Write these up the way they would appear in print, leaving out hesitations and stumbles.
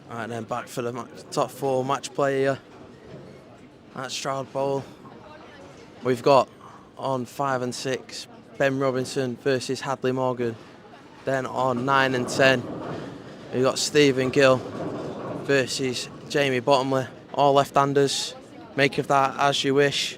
Right then, back for the top 4 match play here at Stroud Bowl. We've got on 5 and 6 Ben Robinson versus Hadley Morgan. Then on 9 and 10 we've got Stephen Gill versus Jamie Bottomley. All left-handers. Make of that as you wish.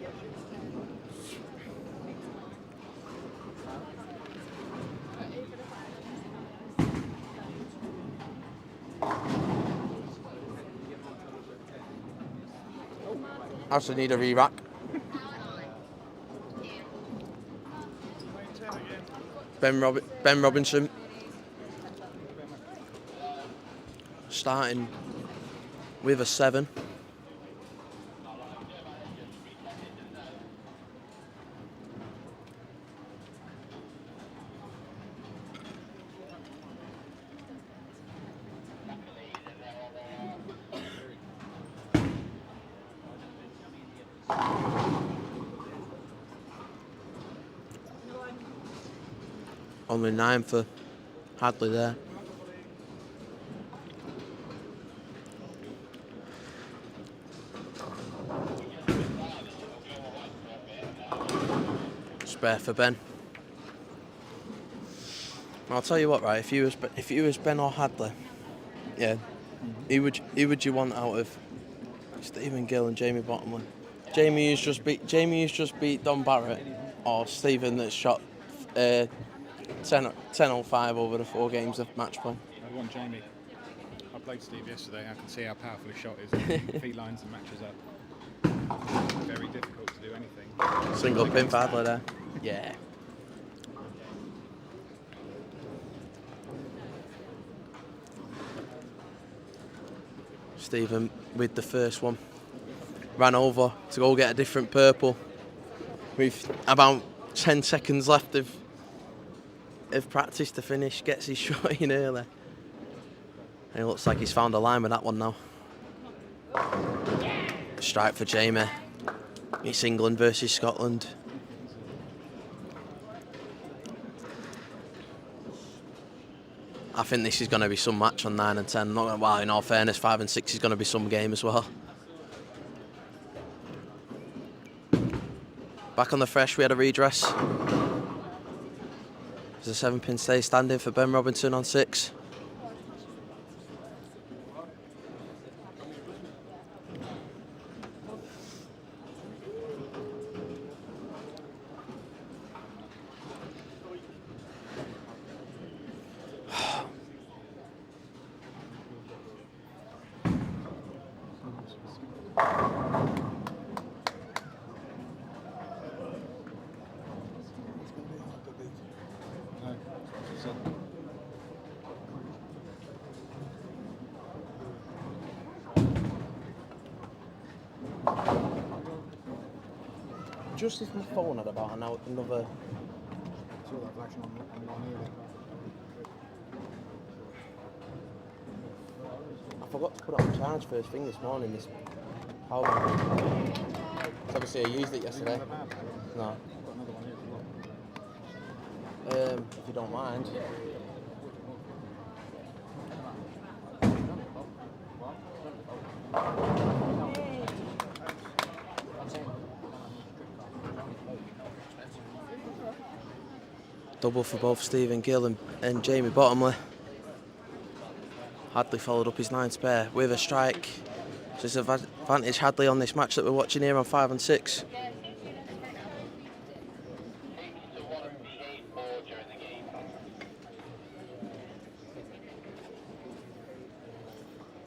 I also need a re-rack. Ben Robinson starting with a 7. Only 9 for Hadley there. Spare for Ben. I'll tell you what, right? If you was Ben or Hadley, yeah, who would you want out of Stephen Gill and Jamie Bottomley? Jamie who's just beat Don Barrett, or Stephen that's shot 10-5 over the 4 games of match play? I want Jamie. I played Steve yesterday. I can see how powerful his shot is. Feet lines and matches up. Very difficult to do anything. Single pin for Hadley there. Yeah. Stephen with the first one. Ran over to go get a different purple. With about 10 seconds left of practice to finish, gets his shot in early. And it looks like he's found a line with that one now. Strike for Jamie. It's England versus Scotland. I think this is going to be some match on 9 and 10. Well, in all fairness, 5 and 6 is going to be some game as well. Back on the fresh, we had a redress. There's a 7-pin stay standing for Ben Robinson on 6. Just as my phone had about another. I forgot to put it on charge first thing this morning. This power bank. So obviously I used it yesterday. No. If you don't mind. Double for both Stephen Gill and Jamie Bottomley. Hadley followed up his 9 spare with a strike. So it's advantage Hadley on this match that we're watching here on 5 and 6.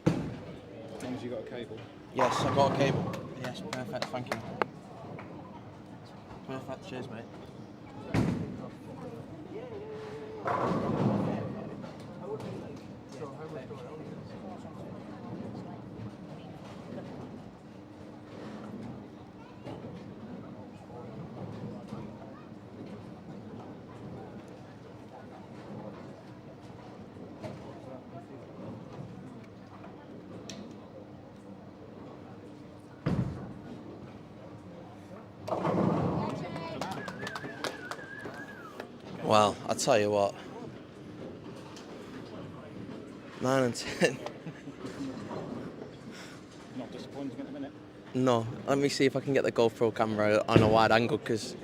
As long as you got a cable. Yes, I've got a cable. Yes, perfect, thank you. Perfect, cheers mate. Well, I'll tell you what. 9 and 10. No, let me see if I can get the GoPro camera on a wide angle because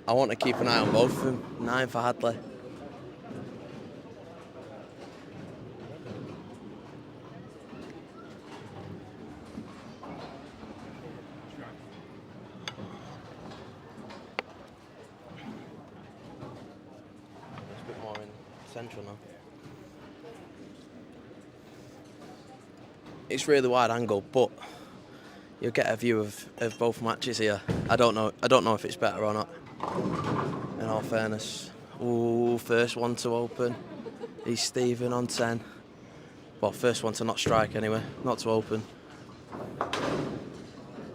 I want to keep an eye on both of them. 9 for Hadley. It's a bit more in central now. It's really wide angle, but you'll get a view of both matches here. I don't know if it's better or not. In all fairness. Ooh, first one to open. He's Stephen on 10. Well, first one to not strike anyway, not to open.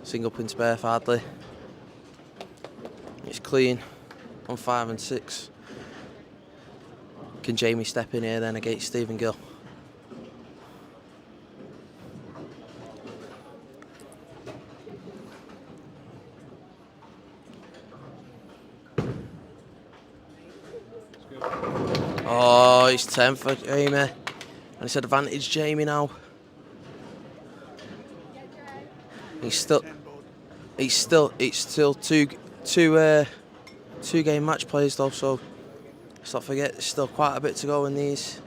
Single pin spare for Hadley. It's clean on 5 and 6. Can Jamie step in here then against Stephen Gill? Oh, it's 10 for Jamie. And it's advantage Jamie now. It's still two game match plays though, so let's not forget there's still quite a bit to go in these.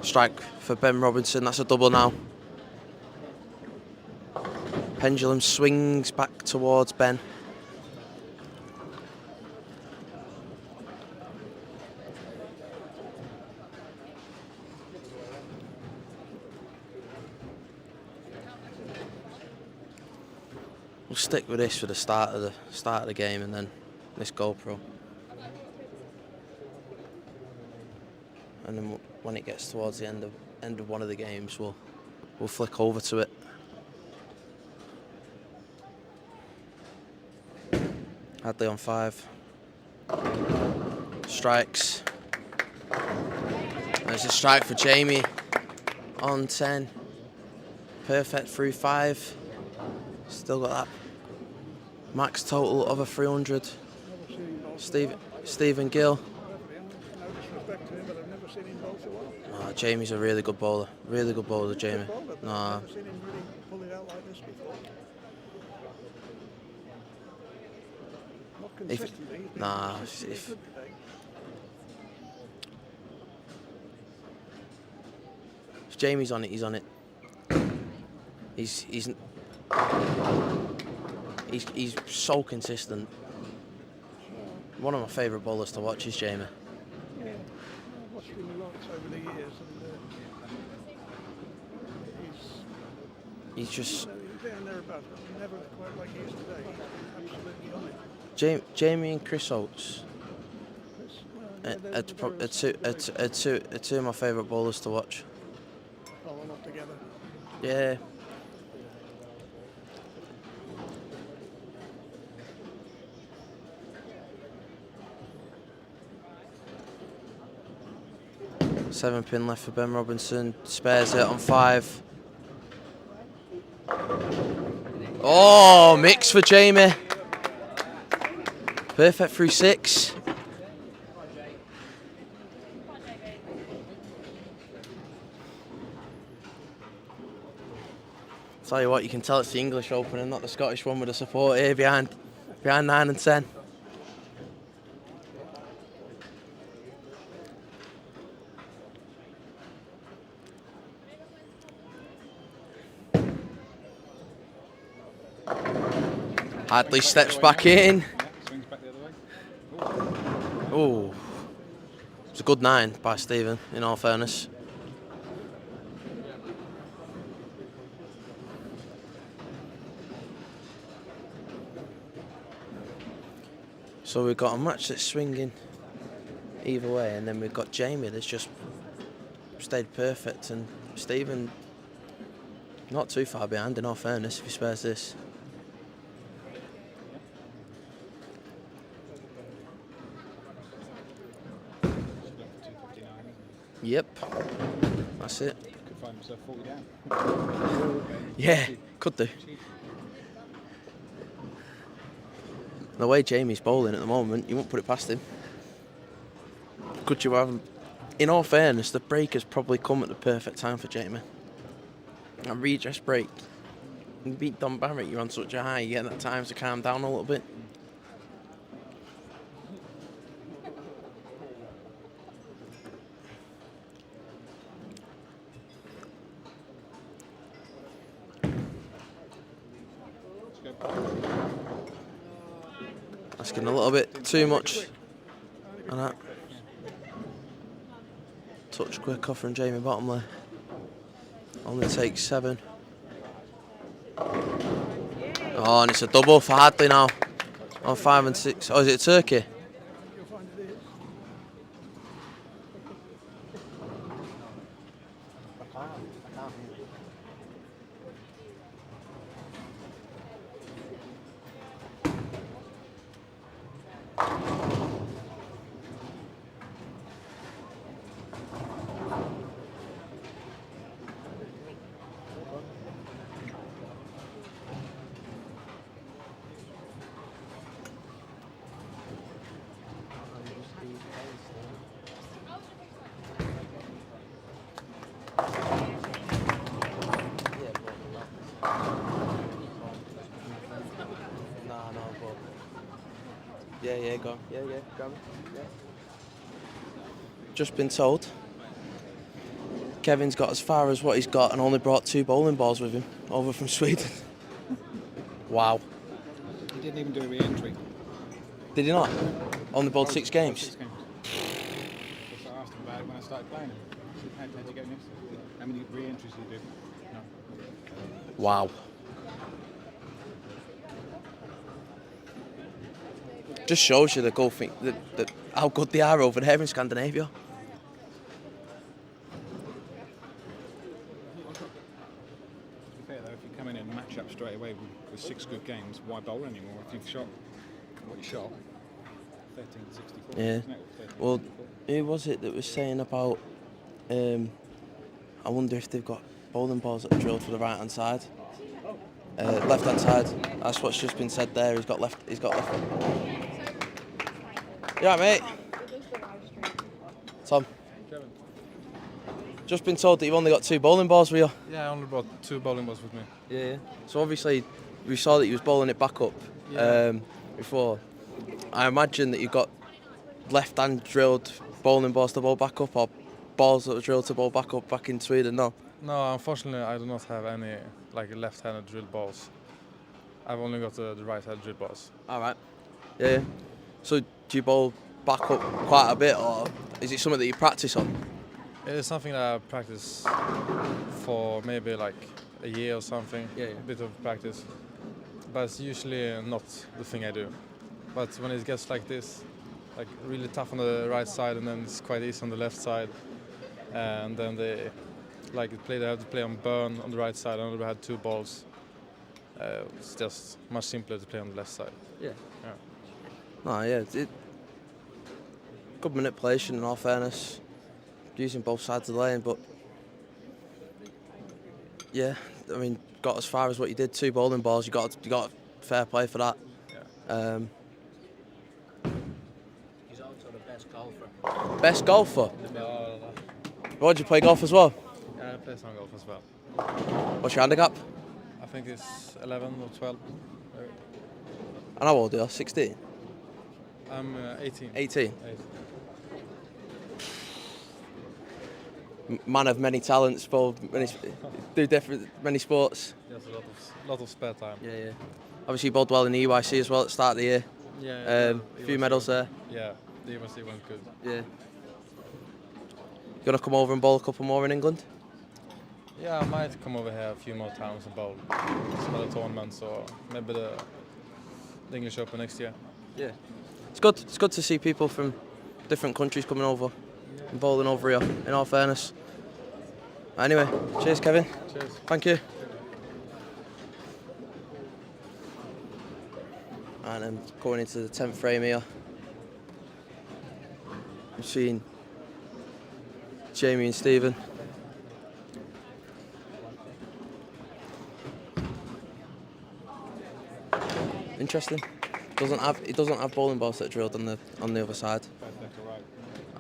Strike for Ben Robinson, that's a double now. Pendulum swings back towards Ben. We'll stick with this for the start of the game, and then this GoPro. And then when it gets towards the end of one of the games, we'll flick over to it. Hadley on 5. Strikes. There's a strike for Jamie on 10. Perfect through 5. Still got that max total of a 300. Stephen Gill. Oh, Jamie's a really good bowler. Really good bowler, Jamie. No. If Jamie's on it, he's on it. He's so consistent. One of my favourite bowlers to watch is Jamie. Yeah, I've watched him lots over the years, and he's just he's down there about it. Never quite like he is today. He's absolutely on it. Jamie and Chris Oates are two of my favourite bowlers to watch. Oh, they're not together. Yeah. Seven pin left for Ben Robinson. Spares it on 5. Oh, mix for Jamie. Perfect through 6. Tell you what, you can tell it's the English Open and not the Scottish one with the support here behind 9 and 10. Hadley steps back in. Swings back the other way. Oh, it's a good 9 by Stephen, in all fairness. So we've got a match that's swinging either way, and then we've got Jamie that's just stayed perfect, and Stephen not too far behind, in all fairness, if he spares this. Yep, that's it. Could find himself 40 down. Yeah, could do. The way Jamie's bowling at the moment, you won't put it past him. Could you have him? In all fairness, the break has probably come at the perfect time for Jamie. A redress break. You beat Don Barrett, you're on such a high, you get that time to calm down a little bit. Asking a little bit too much. And that. Touch quicker from Jamie Bottomley. Only takes 7. Oh, and it's a double for Hadley now. On 5 and 6. Oh, is it Turkey? You'll find it is. Yeah, go on. Yeah, grab it. Yeah. Just been told Kevin's got as far as what he's got and only brought 2 bowling balls with him over from Sweden. Wow. He didn't even do a re-entry. Did he not? Only bowled 6 games? 6 games. Because I asked him about it when I started playing him. I said, how'd you get next? How many re-entries do you do? No. Wow. Just shows you the golfing, how good they are over there in Scandinavia. To be fair though, if you come in and match up straight away with 6 good games, why bowl anymore? If you've shot what you shot, 1364. Yeah. Isn't it? Well, who was it that was saying about? I wonder if they've got bowling balls that are drilled for the right hand side, left hand side. That's what's just been said there. He's got left. You alright, mate? Tom. Kevin. Just been told that you've only got 2 bowling balls with you. Yeah, I only brought 2 bowling balls with me. Yeah. So obviously, we saw that you was bowling it back up before. I imagine that you've got left-hand drilled bowling balls to bowl back up, or balls that were drilled to bowl back up back in Sweden. No. No, unfortunately, I do not have any left-handed drilled balls. I've only got the right-handed drilled balls. All right. Yeah. So do you bowl back up quite a bit, or is it something that you practice on? It is something that I practice for maybe a year or something. Yeah. A bit of practice, but it's usually not the thing I do. But when it gets like this, really tough on the right side, and then it's quite easy on the left side, and then they have to play on burn on the right side. I only had 2 balls. It's just much simpler to play on the left side. Yeah. Yeah. No, yeah. Good manipulation, in all fairness, using both sides of the lane, but yeah, I mean, got as far as what you did. 2 bowling balls. You got fair play for that. Yeah. He's also the best golfer. Best golfer. No. What, did you play golf as well? Yeah, I play some golf as well. What's your handicap? I think it's 11 or 12. And how old are you? 16? I'm 18. 18. Man of many talents, do many sports. Yes, a lot of spare time. Yeah. Obviously, you bowled well in the EYC as well at the start of the year. Yeah. A few medals there. Yeah, the EYC went good. Yeah. You gonna come over and bowl a couple more in England? Yeah, I might come over here a few more times and bowl some other tournaments, or maybe the English Open next year. Yeah. It's good. It's good to see people from different countries coming over and bowling over here, in all fairness. Anyway, cheers, Kevin. Cheers. Thank you. And I'm going into the 10th frame here. I'm seeing Jamie and Stephen. Interesting. He doesn't have bowling balls that are drilled on the other side.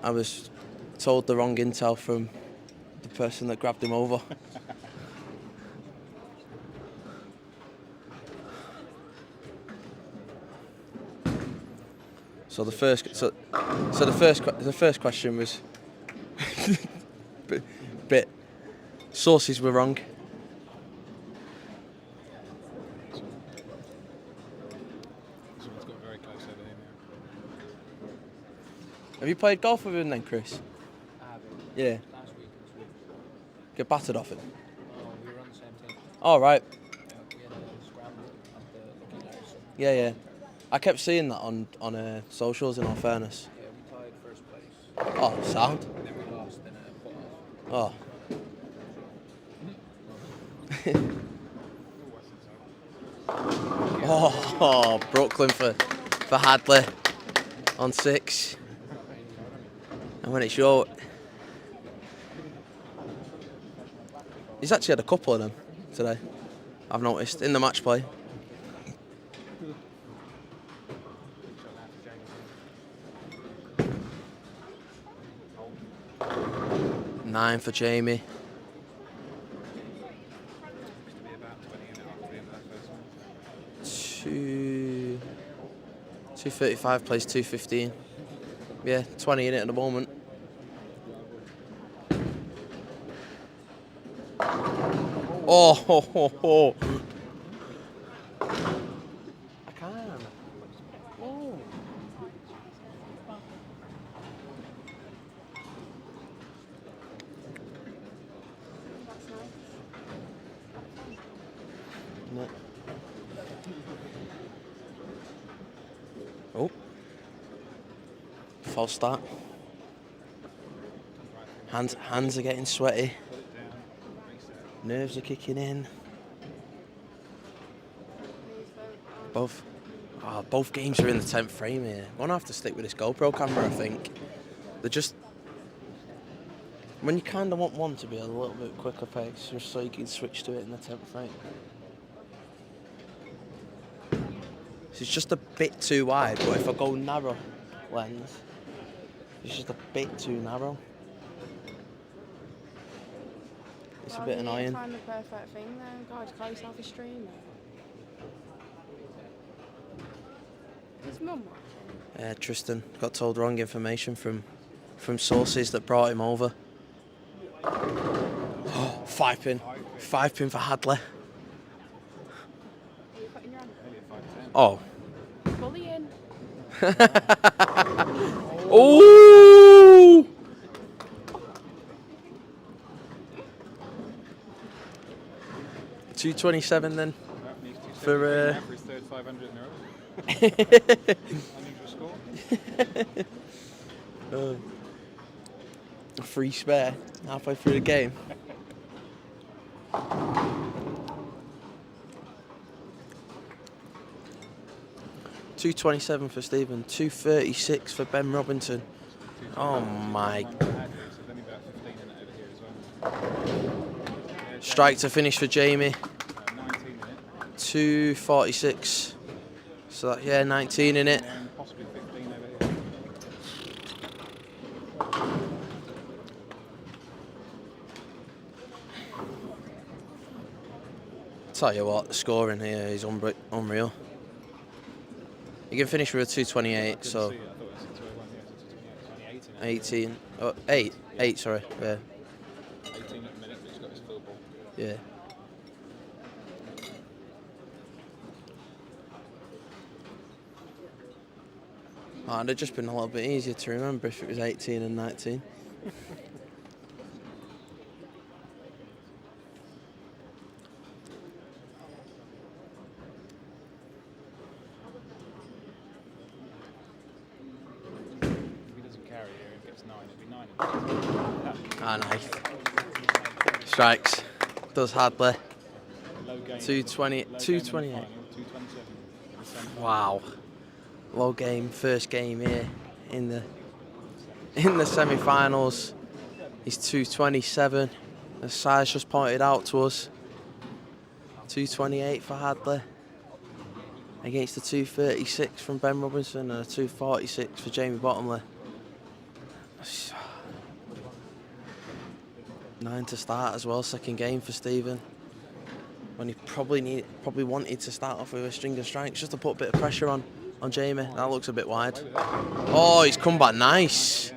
I was told the wrong intel from the person that grabbed him over. So the first question was bit sources were wrong. Someone's got very close over here now. Have you played golf with him then, Chris? Yeah. Last week in Sweden. Get battered off it. Oh, we were on the same team. All right. We had a scramble at the Lucky Larry. So, Yeah. I kept seeing that on socials. In all fairness. yeah, we tied first place. Oh, sound. And then we lost in a put-off. Oh. Oh, Brooklyn for Hadley on 6. And when it's your... He's actually had a couple of them today, I've noticed, in the match play. Nine for Jamie. Used to be about 20 and a half at the end of that first one. 235 plays 215. Yeah, 20 in it at the moment. Oh, ho, ho, ho. I can't. Oh. No. Oh. False start. Hands are getting sweaty. Nerves are kicking in. Both games are in the 10th frame here. I'm gonna have to stick with this GoPro camera, I think. They're just when you kind of want one to be a little bit quicker pace, just so you can switch to it in the 10th frame. So it's just a bit too wide, but if I go narrow lens, it's just a bit too narrow. It's a bit annoying. Find the perfect thing then. God, call yourself a streamer. His mum watching. Tristan got told wrong information from sources that brought him over. Oh, 5-pin. 5-pin for Hadley. Are you putting your hand up? Oh. Bullying. Oh! $227 then for for his third 500 in a row. Unusual score. A free spare halfway through the game. $227 for Stephen, 236 for Ben Robinson. Oh my! Strike to finish for Jamie. 246. So that, yeah, 19 in it. Possibly 15 over here. Tell you what, the scoring here is unreal. You can finish with a 228, so 18. Oh, 8. 8, sorry. Yeah. 18 at the minute, but he's got his field ball. Yeah. Oh, it'd have just been a little bit easier to remember if it was 18 and 19. If he doesn't carry here and gets 9, it'll be 9. Ah, nice. Strikes. Does Hadley. Low game. 220, Low game in the 228. final, 227. Wow. Low game, first game here in the semi-finals. He's 227. As Si's just pointed out to us. 228 for Hadley. Against the 236 from Ben Robinson and a 246 for Jamie Bottomley. 9 to start as well, second game for Stephen. when he probably wanted to start off with a string of strikes just to put a bit of pressure on Jamie. That looks a bit wide. Oh, he's come back nice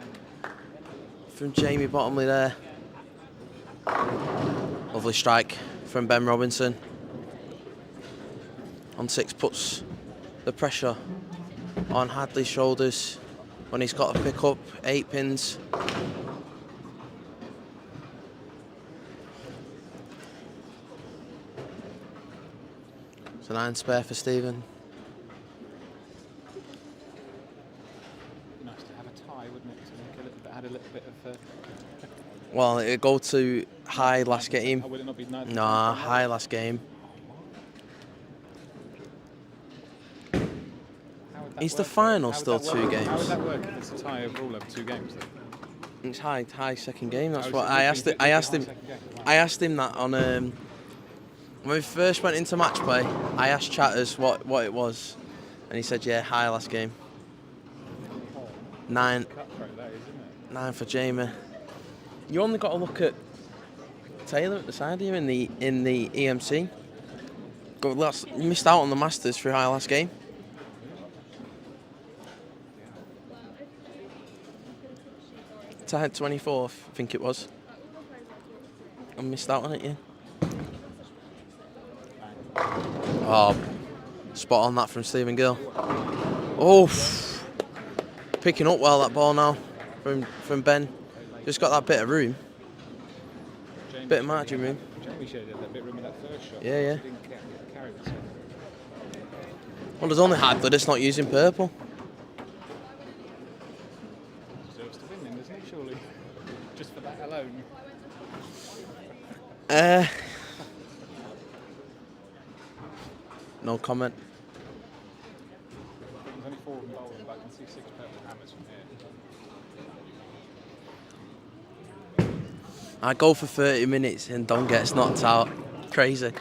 from Jamie Bottomley there. Lovely strike from Ben Robinson. On 6 puts the pressure on Hadley's shoulders when he's got to pick up 8 pins. It's a 9 spare for Stephen. Nice to have a tie, wouldn't it? To make add a little bit of. Well, it'll go to high last game. Would it not be 9? Nah, high last game. Is the final still 2 games? How would that work if it's a tie overall over 2 games? Then? It's high second game. That's what I asked. I asked him that on when we first went into match play. I asked Chatters what it was, and he said, yeah, high last game. 9 for Jamie. You only got to look at Taylor at the side here in the EMC. Missed out on the Masters for high last game. Tied 24th, I think it was. I missed out on it, yeah. Oh, spot on that from Stephen Gill. Oh, picking up well that ball now from Ben. Just got that bit of room. Bit of margin room. Jamie showed that bit of room in that first shot. Yeah. He didn't carry the second. Well, there's only Hadley that's not using purple. Deserves to win then, doesn't he, surely? Just for that alone. No comment. There's only 4 of them bowling, but I can see 6 purple hammers from here. I go for 30 minutes and Don gets knocked out. Crazy.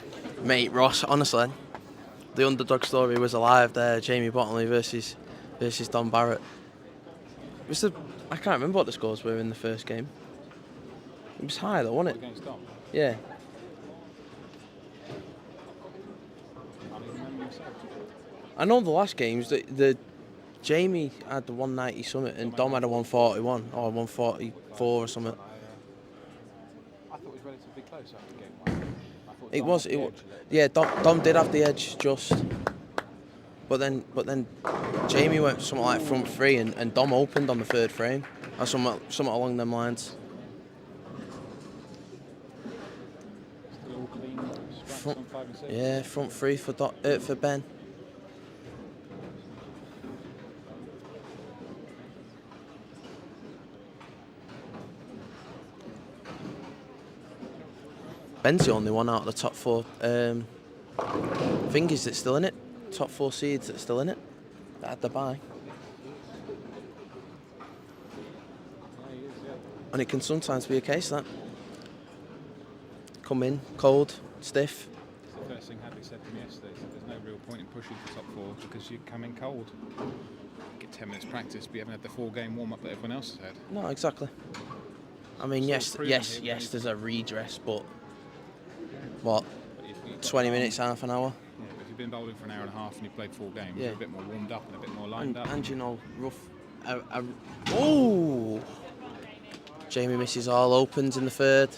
Mate, Ross, honestly, the underdog story was alive there. Jamie Bottomley versus Don Barrett. I can't remember what the scores were in the first game. It was high though, wasn't it? Against Dom. Yeah. Can't even remember yourself. I know the last games, the Jamie had the 190 something and Dom had a 141 or 144 or something. I thought it was relatively close after game 1. It was. Yeah, Dom did have the edge just, but then Jamie went something like front 3 and Dom opened on the 3rd frame, or something along them lines. Still all clean strikes on 5 and 6. Yeah, front 3 for Ben. Ben's the only one out of the top 4 fingers that's still in it. Top 4 seeds that's still in it. That had the bye. And it can sometimes be a case that come in cold, stiff. It's the first thing Hadley said to me yesterday. He said there's no real point in pushing for top 4 because you come in cold. Get 10 minutes practice, but you haven't had the 4-game warm-up that everyone else has had. No, exactly. I mean, yes, there's a redress, but what, 20 minutes, half an hour? Yeah, but if you've been bowling for an hour and a half and you played 4 games, Yeah. you're a bit more warmed up and a bit more lined up. And you know, rough. Oh! Jamie misses all opens in the 3rd.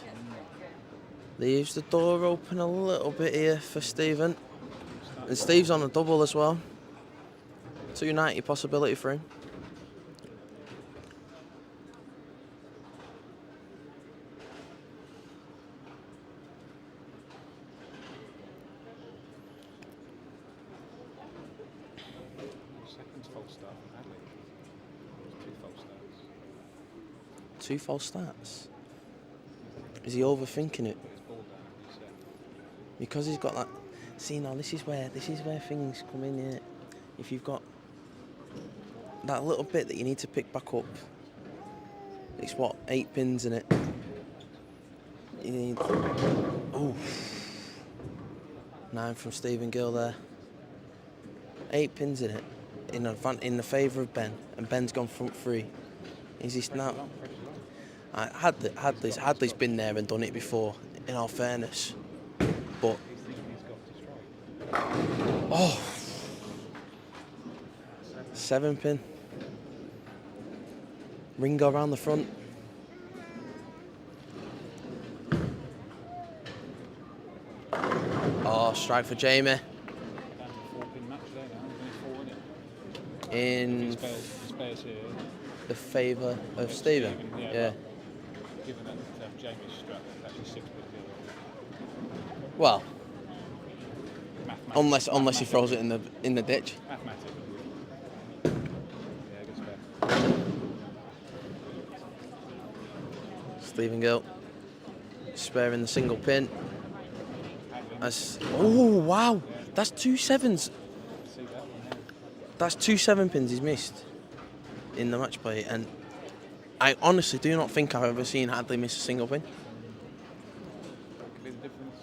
Leaves the door open a little bit here for Stephen. And Steve's on a double as well. 290 possibility for him. Second false start from Hadley. 2 false starts. 2 false starts. Is he overthinking it? Put his ball down and reset. Because he's got that. See, now this is where things come in here. If you've got that little bit that you need to pick back up, it's what, 8 pins in it. You need. Oh, 9 from Stephen Gill there. 8 pins in it, in the favour of Ben, and Ben's gone front 3. Is he now? Hadley's been there and done it before. In all fairness, but Oh, 7 pin. Ringo around the front. Oh, strike for Jamie. Down to a 4-pin match there now. There's only 4 in it. In If he spares here. the favour of it's Stephen. Stephen, Yeah. well, given that Jamie's struck, it's actually 6 pins the other way. Well, Mathematics. unless he throws it in the ditch. Mathematics. Yeah, good spare. Stephen Gill sparing the single pin. Oh wow, that's 2 sevens. See that one there? That's 2 7 pins he's missed in the match play, and I honestly do not think I've ever seen Hadley miss a single pin. That could be the difference.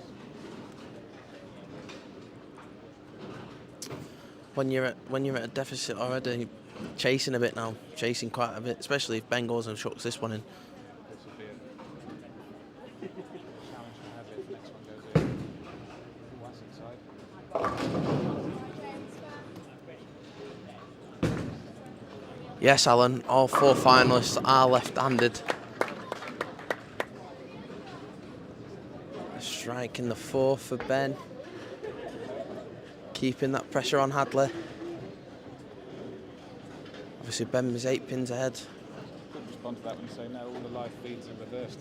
When you're at a deficit already, chasing a bit now, chasing quite a bit, especially if Ben goes and chucks this one in. This would be a challenge to have if the next one goes in. Ooh, that's inside. Yes, Alan, all 4 finalists are left-handed. A strike in the 4th for Ben. Keeping that pressure on Hadley. Obviously, Ben was 8 pins ahead. Could respond to that when you say no, all the live feeds are reversed.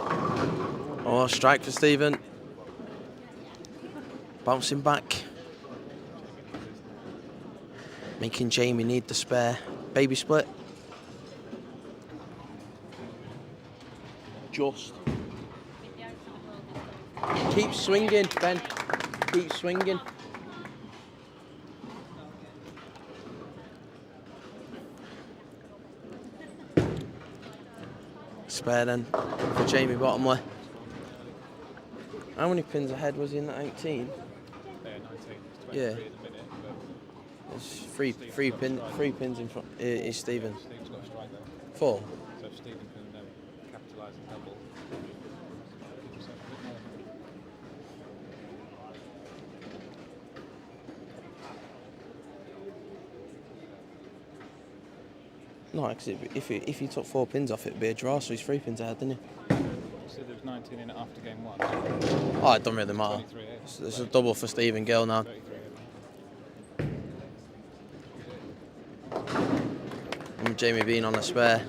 Oh, strike for Stephen. Bouncing back. Making Jamie need the spare. Baby split. Just. Keep swinging, Ben. Keep swinging. Spare then for Jamie Bottomley. How many pins ahead was he in that 18? There, 19. It's 23 Yeah. at the minute, but There's three pins in front. Is Stephen. Steve's got a strike there. 4. So if Stephen can capitalise and double, give himself a bit more. No, because if he took 4 pins off, it'd be a draw. So he's 3 pins ahead, didn't he? So there was 19 in it after game 1. Oh, it doesn't really matter. 23 ahead. It's a double for Stephen Gill now. 33 ahead. And Jamie Bean on a spare.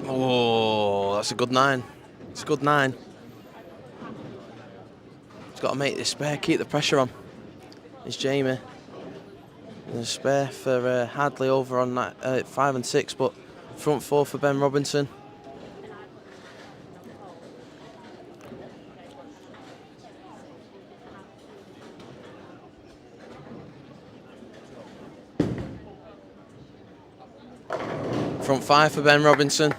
Oh, that's a good 9. It's a good 9. He's got to make this spare, keep the pressure on. It's Jamie. And a spare for Hadley over on that 5 and 6, but front 4 for Ben Robinson. Front 5 for Ben Robinson.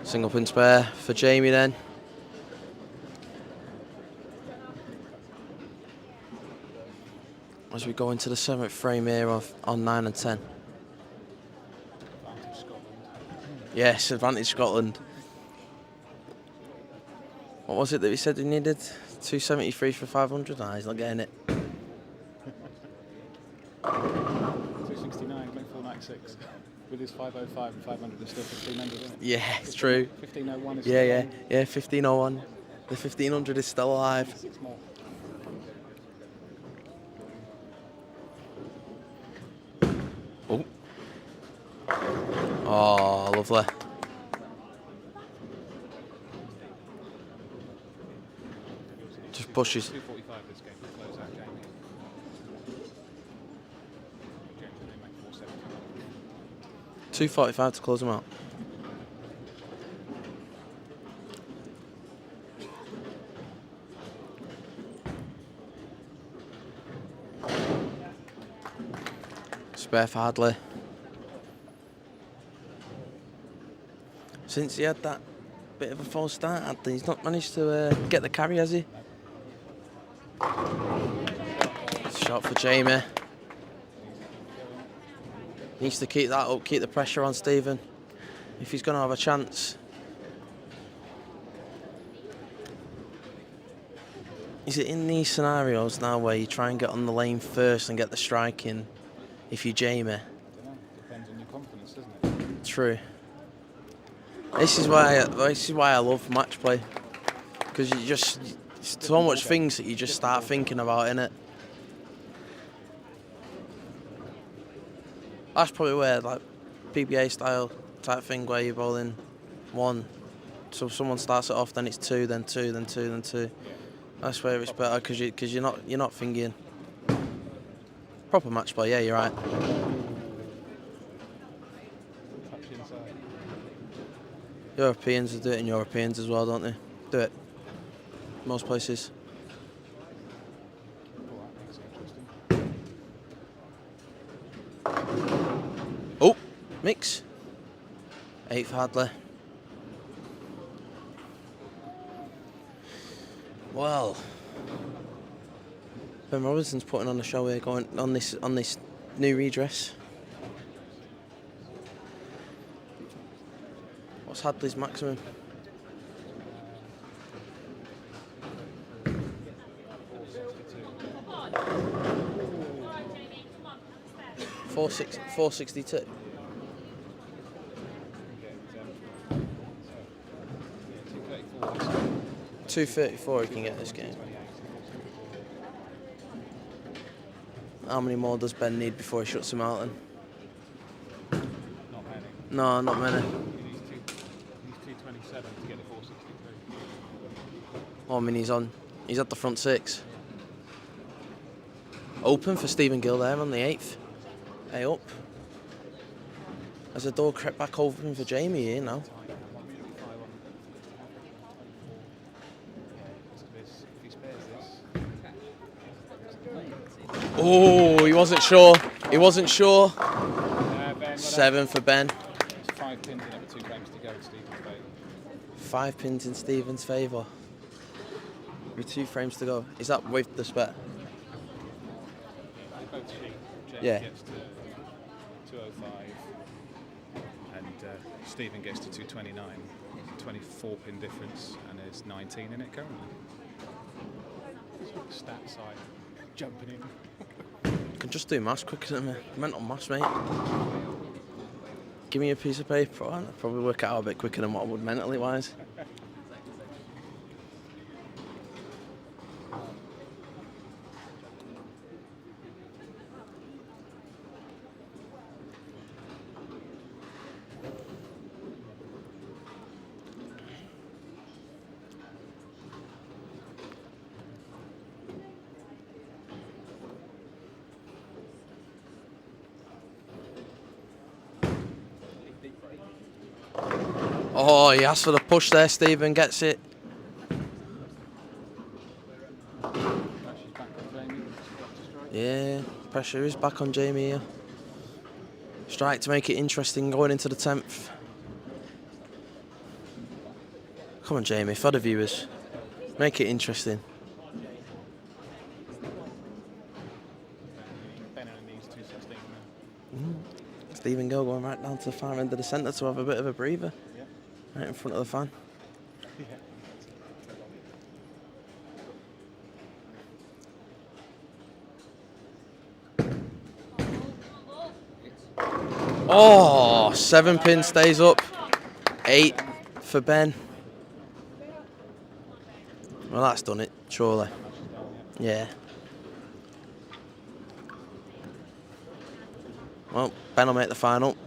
Single pin spare for Jamie then. As we go into the 7th frame here on 9 and 10. Advantage Scotland. Yes, advantage Scotland. What was it that we said he needed? 273 for 500? Nah, he's not getting it. 269, make 496. With his 505 and 500, there's still 1500, isn't it? Yeah, it's true. 1501 is Yeah, still yeah, on. yeah. 1501. The 1500 is still alive. 6 more. Oh. Oh, lovely. Just pushes. 245 this game to close out game. James will make 470. 245 to close them out. Spare for Hadley. Since he had that bit of a false start, Hadley, he's not managed to get the carry, has he? shot for Jamie. Needs to keep that up, keep the pressure on Stephen if he's going to have a chance. Is it in these scenarios now where you try and get on the lane first and get the strike in if you're Jamie? I don't know. Depends on your confidence, doesn't it? True. This is why I love match play, because you just so much things that you just start thinking about, innit? That's probably where like PBA style type thing where you're bowling one, so if someone starts it off, then it's two, then two, then two, then two. That's where it's better because you're not thinking. Proper match play, yeah, you're right. Touch inside. Europeans do it in Europeans as well, don't they? Do it. Most places. Oh, that makes it interesting. Oh, mix. 8 for Hadley. Well, Ben Robinson's putting on a show here, going on this new redress. What's Hadley's maximum? 462. Yeah, 234. 234 he can get this game. How many more does Ben need before he shuts him out then? Not many. No, not many. He needs 227 to get the 463. Oh, I mean he's at the front 6. Open for Stephen Gill there on the 8th. Hey up. As the door crept back open for Jamie here now. Oh, he wasn't sure. He wasn't sure. 7 for Ben. It's 5 pins in it with 2 frames to go in Stephen's favour. 5 pins in Stephen's favour. With 2 frames to go. Is that with the spare? They both cheat. James Yeah. gets to 205 and Stephen gets to 229. 24 pin difference and there's 19 in it currently. Stat side jumping in. Can just do maths quicker than me. Mental maths, mate. Give me a piece of paper and I'd probably work it out a bit quicker than what I would mentally wise. Oh, he asked for the push there, Stephen gets it. Yeah, pressure is back on Jamie here. Strike to make it interesting going into the 10th. Come on, Jamie, for the viewers. Make it interesting. Ben only needs 216 now. Stephen Gill going right down to the far end of the centre to have a bit of a breather. Yeah. Right in front of the fan. Yeah. Oh, 7 pin stays up. 8 for Ben. Well, that's done it, surely. Yeah. Well, Ben will make the final.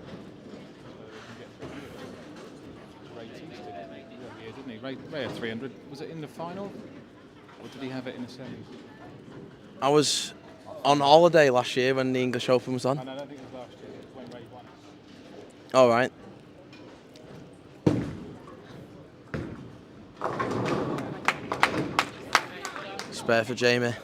Ray had 300. Was it in the final? Or did he have it in the semi? I was on holiday last year when the English Open was on. I don't think it was last year. It was when Ray won. All right. Spare for Jamie.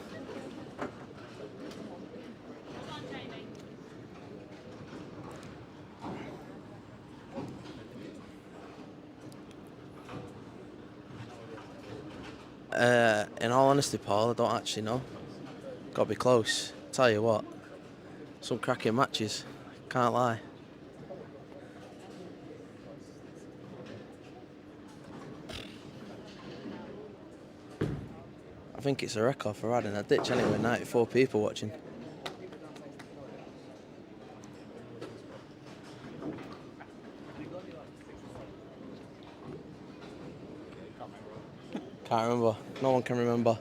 In all honesty, Paul, I don't actually know. Got to be close. Tell you what, some cracking matches. Can't lie. I think it's a record for adding a ditch anyway. 94 people watching. Can't remember. No one can remember.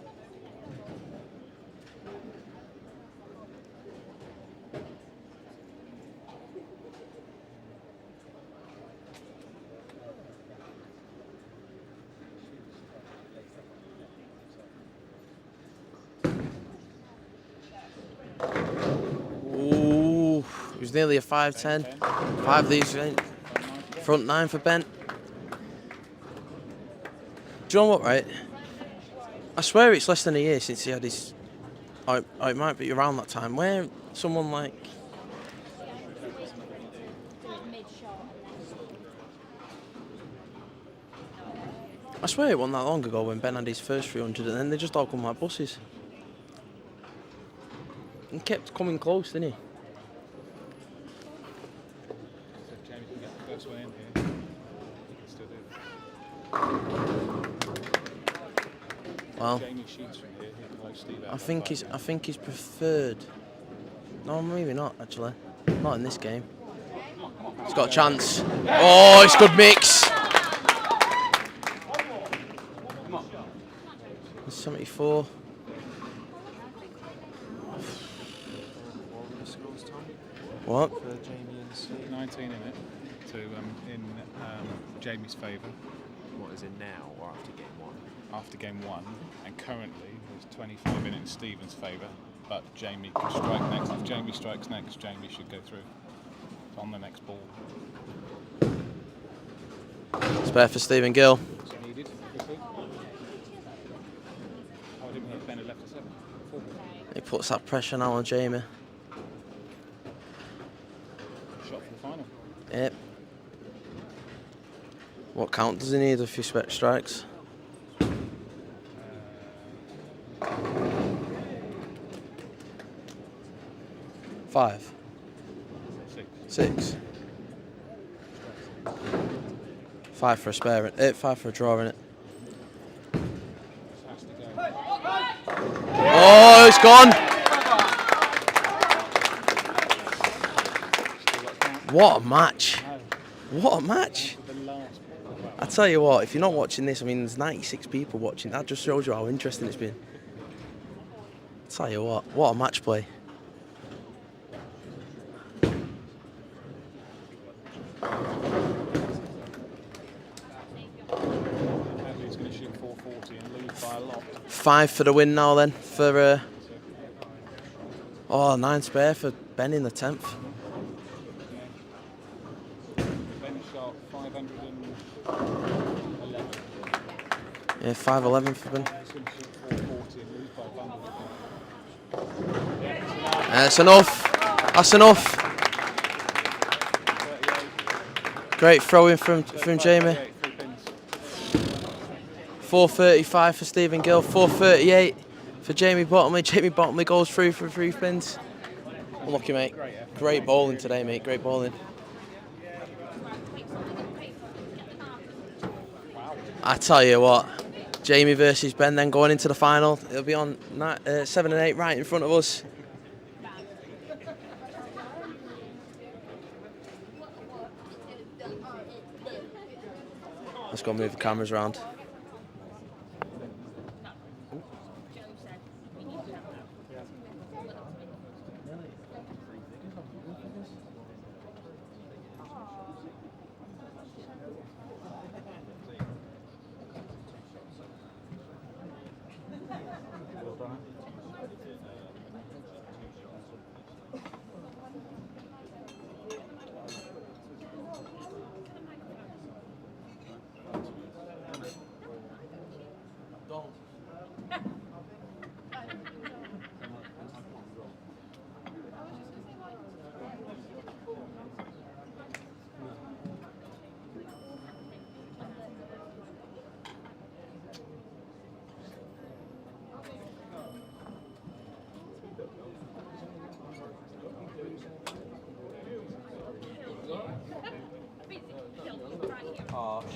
Ooh, it was nearly a 5-10. 5 of these front 9 for Ben. Do you know what, right? I swear it's less than a year since he had his... Or it might be around that time, where someone like... I swear it wasn't that long ago when Ben had his first 300 and then they just all come like buses. He kept coming close, didn't he? So if Jamie can get the first one in here, he can still do it. Well, Jamie shoots from here, he can blow Steve out. I think he's preferred. No, maybe not actually. Not in this game. He's got a chance. Oh, it's good mix. 74. What? For Jamie and Steve. 19 in it, to in Jamie's favour What is it now or after game 1? after game 1, and currently there's 25 in Stephen's favour, but Jamie can strike next. If Jamie strikes next, Jamie should go through. It's on the next ball. Spare for Stephen Gill. What's needed, quickly. Oh, I didn't hear Ben had left a 7. 4. He puts that pressure now on Jamie. Shot for the final. Yep. What count does he need if he strikes? Five. 6. 5 for a spare. 5 for a draw in it. Has to go. Oh, it's gone. What a match. What a match. The last ball. I tell you what, if you're not watching this, I mean, there's 96 people watching. That just shows you how interesting it's been. I tell you what a match play. Hadley's going to shoot 440 and lead by a lot. 5 for the win now then. For 9 spare for Ben in the 10th. Ben shot 511. Yeah, 5-11 for Ben. He's going to shoot 440 and lose by 500. That's enough. That's enough. 38. Great throw-in from Jamie. 38, 3 pins. 4.35 for Stephen Gill. 4.38 for Jamie Bottomley. Jamie Bottomley goes through for 3 pins. Unlucky, mate. Great bowling today, mate. Great bowling. I tell you what, Jamie versus Ben then going into the final. It'll be on 7 and 8 right in front of us. Let's go move the cameras around.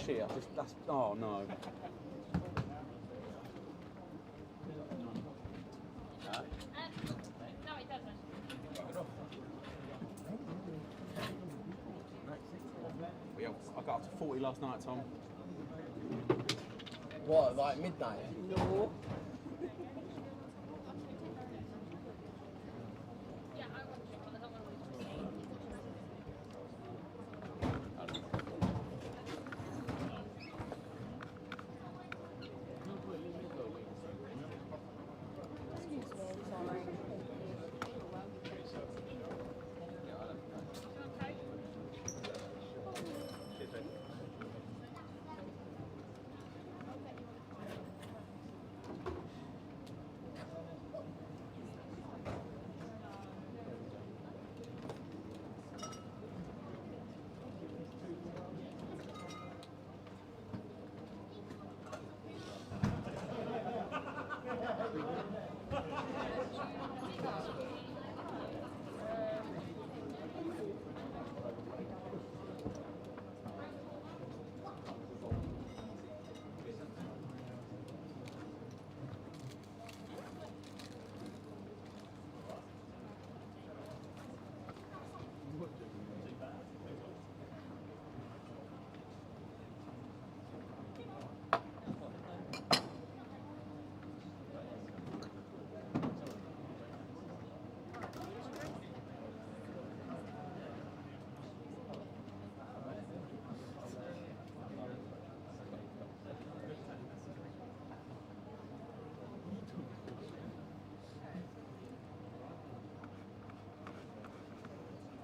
shit. That's oh no. Yeah, I got up to 40 last night, Tom. What, like midnight? No.